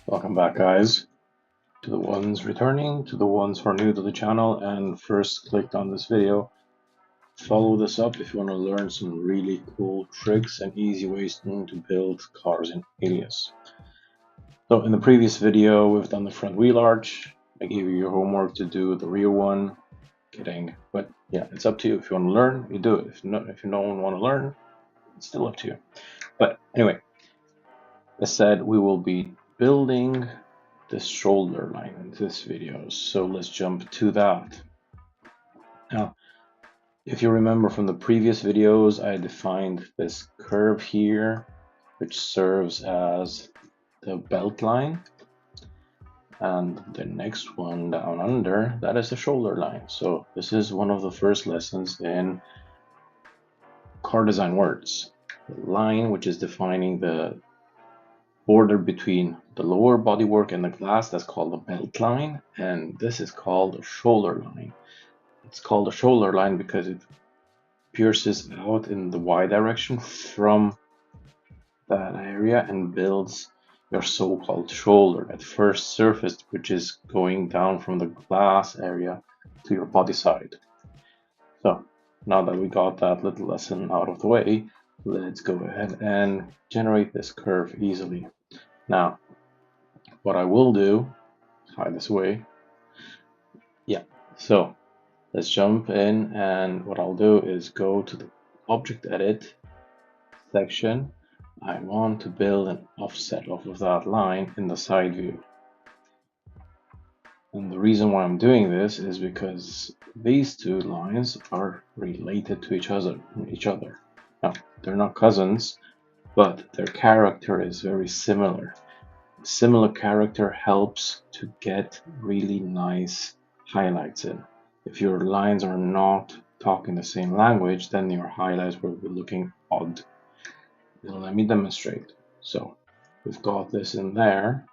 Welcome back, guys. To the ones returning, to the ones who are new to the channel and first clicked on this video, follow this up if you want to learn some really cool tricks and easy ways to build cars in Alias. So in the previous video, we've done the front wheel arch. I gave you your homework to do the rear one. Kidding, but yeah, it's up to you. If you want to learn, you do it. If you don't want to learn, it's still up to you. But anyway, as said, we will be building this shoulder line in this video, so let's jump to that. Now, if you remember from the previous videos, I defined this curve here, which serves as the belt line, and the next one down under, that is the shoulder line. So this is one of the first lessons in car design words. The line, which is defining the border between the lower bodywork and the glass, that's called the belt line, and this is called a shoulder line. It's called a shoulder line because it pierces out in the y direction from that area and builds your so-called shoulder, that first surface which is going down from the glass area to your body side. So now that we got that little lesson out of the way, let's go ahead and generate this curve easily. Now, what I will do, hide this away. Yeah, so let's jump in, and what I'll do is go to the object edit section. I want to build an offset off of that line in the side view. And the reason why I'm doing this is because these two lines are related to each other. Now, they're not cousins, but their character is very similar. Similar character helps to get really nice highlights in. If your lines are not talking the same language, then your highlights will be looking odd. Now let me demonstrate. So we've got this in there.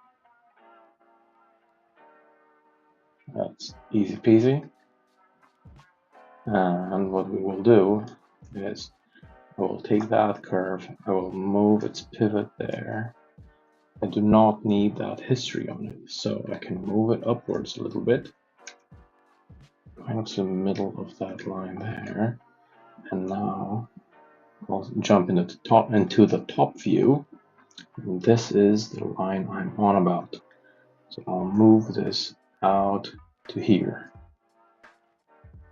That's easy peasy. And what we will do is I will take that curve, I will move its pivot there. I do not need that history on it, so I can move it upwards a little bit, kind of to the middle of that line there. And now I'll jump into the top view. And this is the line I'm on about. So I'll move this out to here.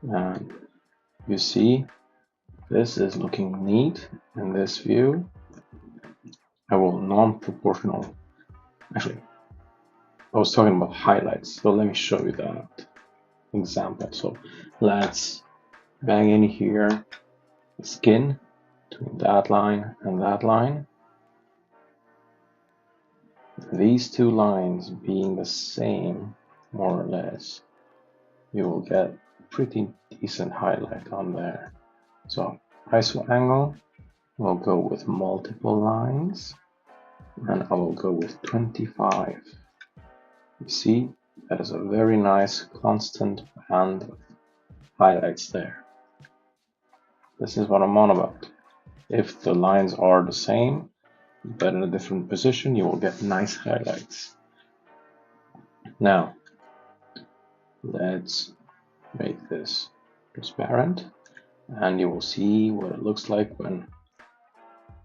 And you see, this is looking neat in this view. I will non-proportional. Actually, I was talking about highlights, so let me show you that example. So let's bang in here the skin between that line and that line. These two lines being the same, more or less, you will get pretty decent highlight on there. So ISO angle, we'll go with multiple lines, and I will go with 25. You see, that is a very nice constant band of highlights there. This is what I'm on about. If the lines are the same, but in a different position, you will get nice highlights. Now, let's make this transparent, and you will see what it looks like when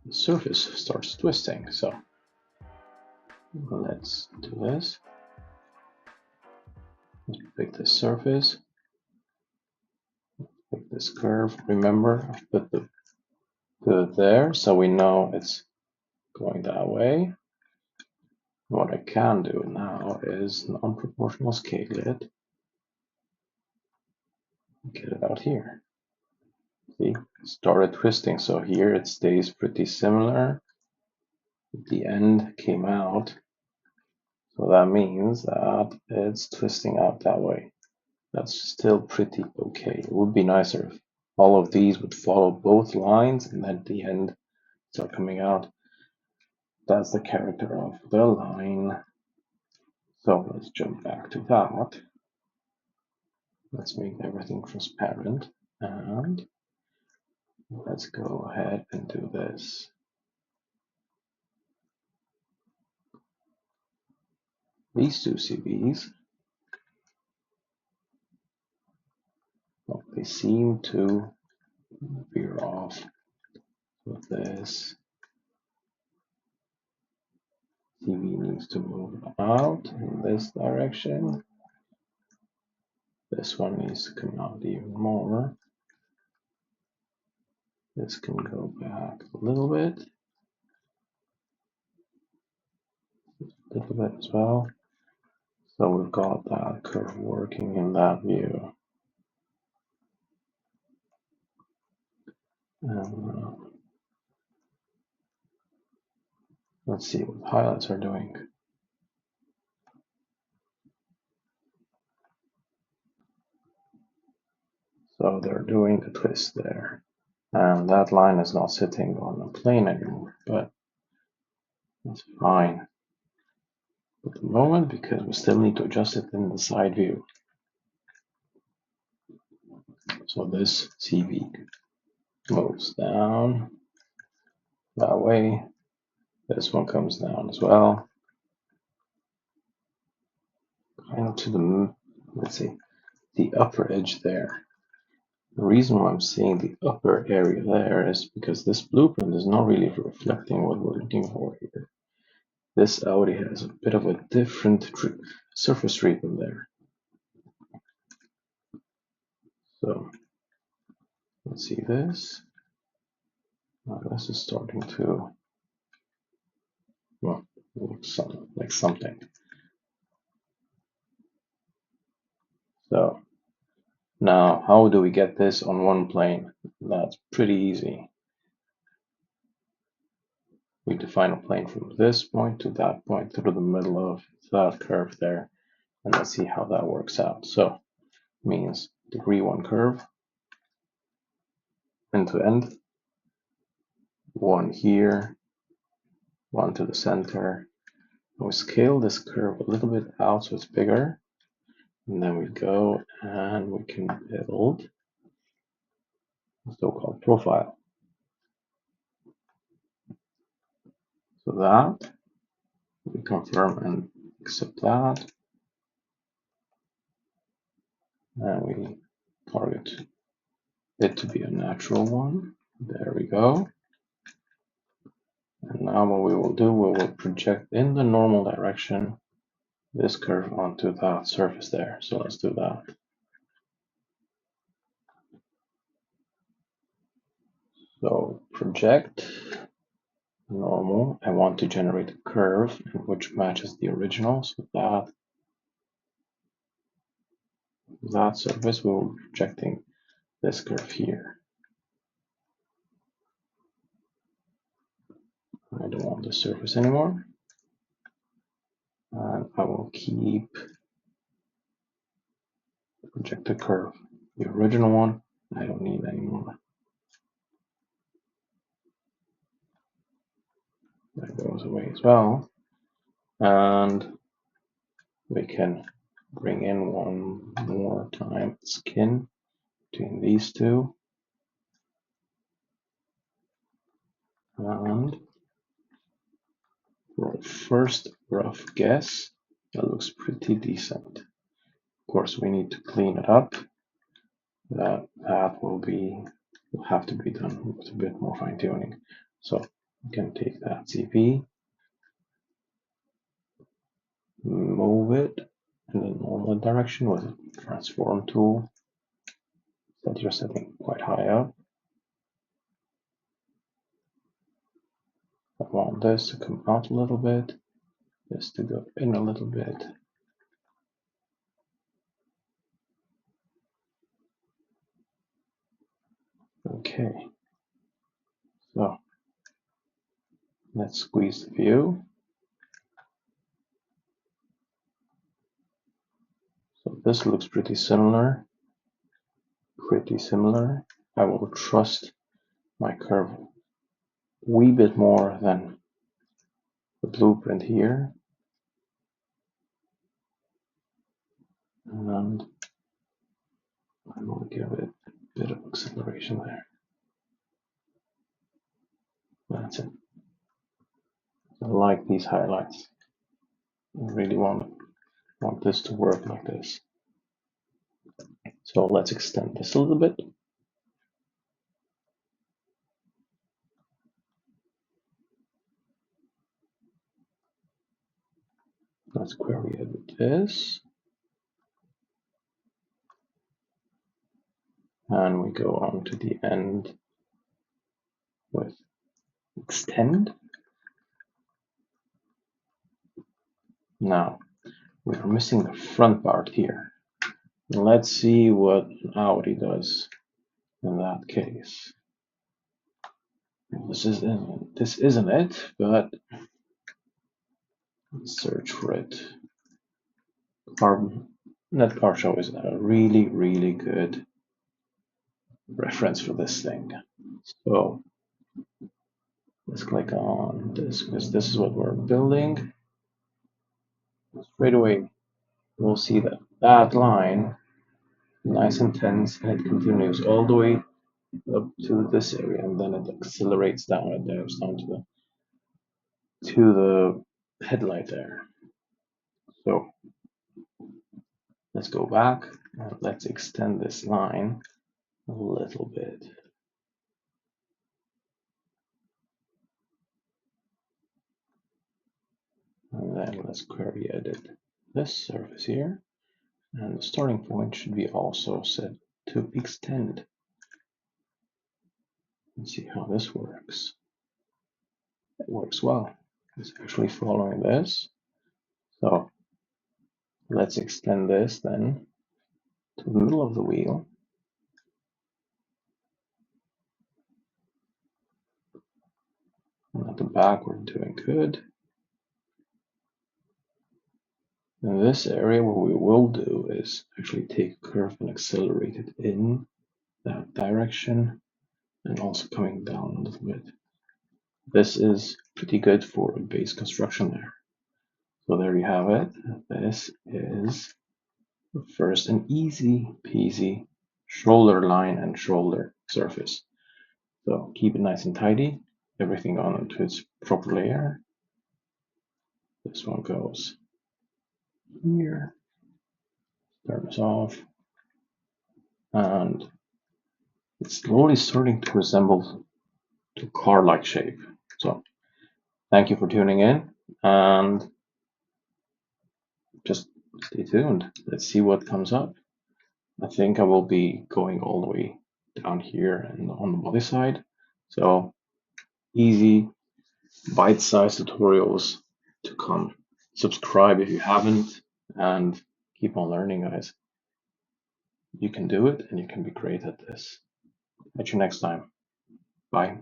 the surface starts twisting. So let's do this. Let's pick this surface, pick this curve. Remember, I put it there so we know it's going that way. What I can do now is non-proportional scale it, get it out here. See, it started twisting, so here it stays pretty similar. The end came out, so that means that it's twisting out that way. That's still pretty okay. It would be nicer if all of these would follow both lines and then at the end start coming out. That's the character of the line. So let's jump back to that. Let's make everything transparent, and let's go ahead and do this. these two CVs, well, they seem to veer off with this. CV needs to move out in this direction. This one needs to come out even more. This can go back a little bit as well. So we've got that curve working in that view. And let's see what the highlights are doing. So they're doing a twist there. And that line is not sitting on a plane anymore, but that's fine at the moment because we still need to adjust it in the side view. So this CV moves down that way. This one comes down as well. Kind of to the, let's see, the upper edge there. The reason why I'm seeing the upper area there is because this blueprint is not really reflecting what we're looking for here. This Audi has a bit of a different surface treatment there. So let's see this. Now this is starting to, well, look like something. So now how do we get this on one plane? That's pretty easy. We define a plane from this point to that point through the middle of that curve there. And let's see how that works out. So means degree 1 curve, end to end, one here, one to the center. We scale this curve a little bit out so it's bigger, and then we go and we can build a so-called profile. So that we confirm and accept that, and we target it to be a natural one. There we go. And now what we will do, we will project in the normal direction this curve onto that surface there. So let's do that. So project normal. I want to generate a curve which matches the original, so that surface we will be projecting this curve here. I don't want this surface anymore. And I will keep the projected curve. The original one, I don't need anymore. That goes away as well. And we can bring in one more time skin between these two. And for a first rough guess, that looks pretty decent. Of course, we need to clean it up. That will have to be done with a bit more fine tuning. So we can take that CP, move it in the normal direction with a transform tool that you're setting quite high up. I want this to come out a little bit, this to go in a little bit. Okay, so let's squeeze the view. So this looks pretty similar. I will trust my curve a wee bit more than the blueprint here. And I will give it a bit of acceleration there. That's it. I like these highlights. I really want to want this to work like this. So let's extend this a little bit. Let's query edit this. And we go on to the end with extend. Now, we're missing the front part here. Let's see what Audi does in that case. This isn't it, but let's search for it. Net car show is a really, really good reference for this thing. So let's click on this because this is what we're building. Straight away, we'll see that that line, nice and tense, and it continues all the way up to this area, and then it accelerates down. It dives down to the headlight there. So let's go back and let's extend this line a little bit. And then let's query edit this surface here. And the starting point should be also set to extend. Let's see how this works. It works well. It's actually following this. So let's extend this then to the middle of the wheel. And at the back, we're doing good. In this area, what we will do is actually take a curve and accelerate it in that direction and also coming down a little bit. This is pretty good for a base construction there. So there you have it. This is the first and easy peasy shoulder line and shoulder surface. So keep it nice and tidy, everything onto its proper layer. This one goes here. Turn this off. And it's slowly starting to resemble to car-like shape. So thank you for tuning in and just stay tuned. Let's see what comes up. I think I will be going all the way down here and on the body side. So easy bite-sized tutorials to come. Subscribe if you haven't and keep on learning, guys. You can do it and you can be great at this. Catch you next time. Bye.